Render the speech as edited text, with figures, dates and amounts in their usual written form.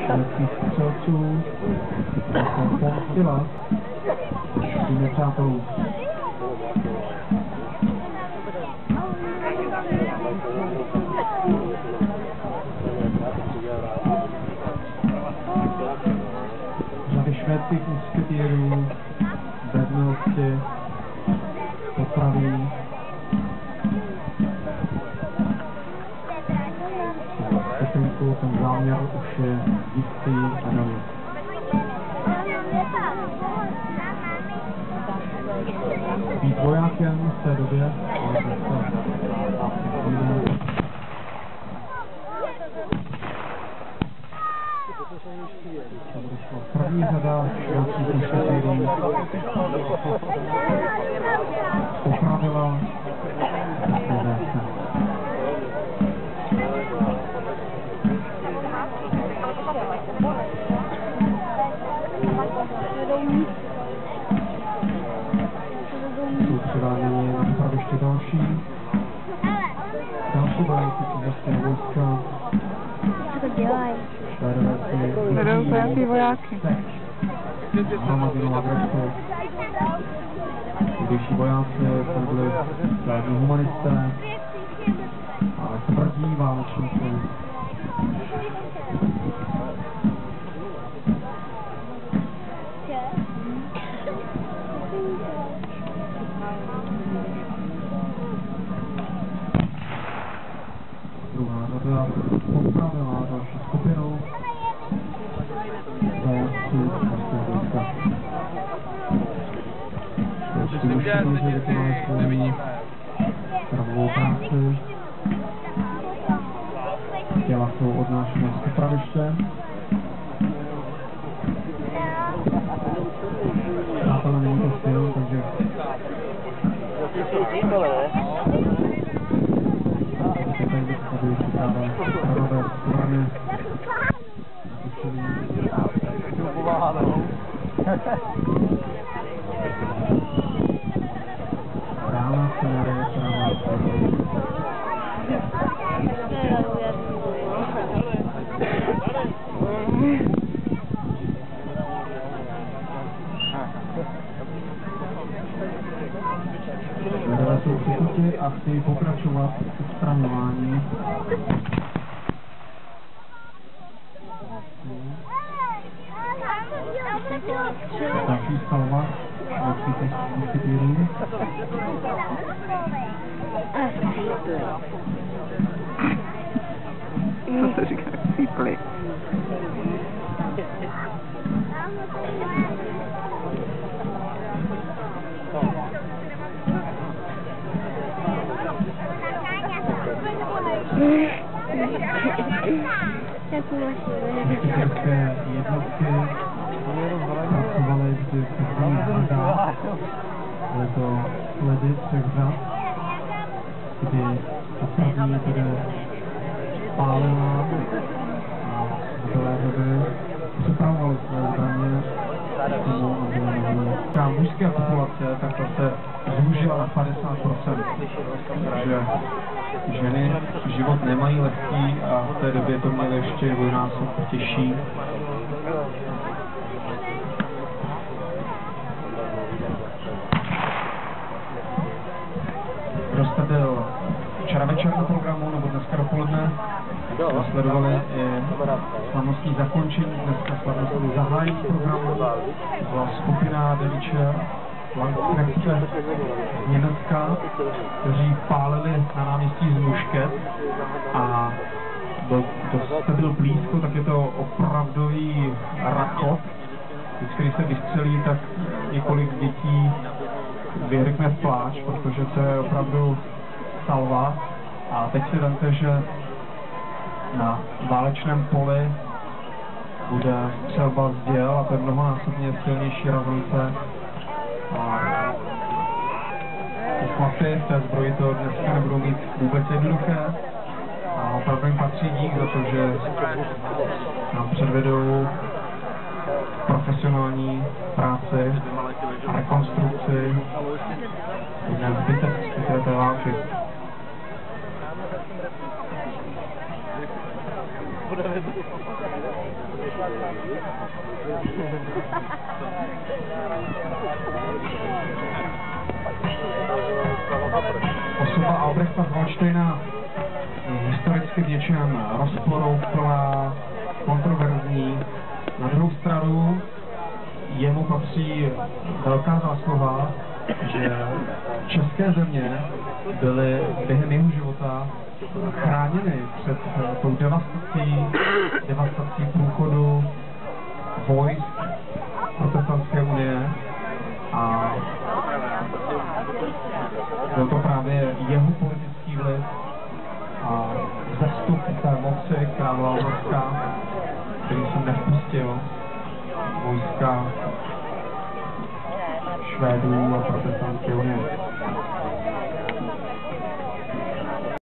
švédských střelců Ponstila svým nepřátelům. Řady švédských musketýrů, bednosti, popraví. Ten záměr už je jistý a daný. Být vojákem v té době první řada švédských musketýrů popravila jsou přiváděni na praviště další vojáci cizarského vojska. Co to dělají? Švédové si nějaký vojáky. hromadinu agresů. Tehdejší vojáci to byli žádní humanisté, ale tvrdí válečníci. Druhá řada popravila další skupinu zajatců cizarského vojska. Švédští mušketýři vykonali svou pravou práci. Těla jsou odnášeny z popraviště. Přátelé, není to film, takže tady připravuje pravé strany. Reálná scenérie, která má Švédové jsou přichuti a chtějí pokračovat v odstraňování. Další salva švédských musketýrů. Co se říká cípli? Musketýrské jednotky pracovaly vždy v prvních řadách. Byly to sledy třech řad, kdy ta první tedy pálila a zbylé řady připravovaly své zbraně k tomu, aby mohly. Ta mužská populace tak to se zúžila na 50%, že ženy život nemají lehký a v té době to měly ještě dvojnásob těžší. Kdo jste byl včera večer na programu nebo dneska dopoledne, sledovali i slavnostní zakončení, dneska slavnostní zahájení programu. Byla skupina Deliče Landsknechte Německa, kteří pálili na náměstí z mušket a kdo jste byl blízko, tak je to opravdový rakot. Když se vystřelí, tak několik dětí vyhrkne pláč, protože to je opravdu salva. A teď si vemte, že na válečném poli bude střelba z děl a to je mnohonásobně silnější razance. A ty chlapy v té zbroji to dneska nebudou mít vůbec jednoduché. A opravdu jim patří dík za to, že nám předvedou profesionální práci a rekonstrukci nezbytečnosti té války. Osoba Albrechta z Valdštejna je historicky v něčem rozporuplná, kontroverzní. Na druhou stranu jemu patří velká zásluha, že české země byly během jeho života chráněny před tou devastací průchodu vojsk Protestantské unie a byl to právě jeho politický vliv a vzestup té moci, která byla obrovská, který se nevpustil vojska Švédů a Protestantské unie.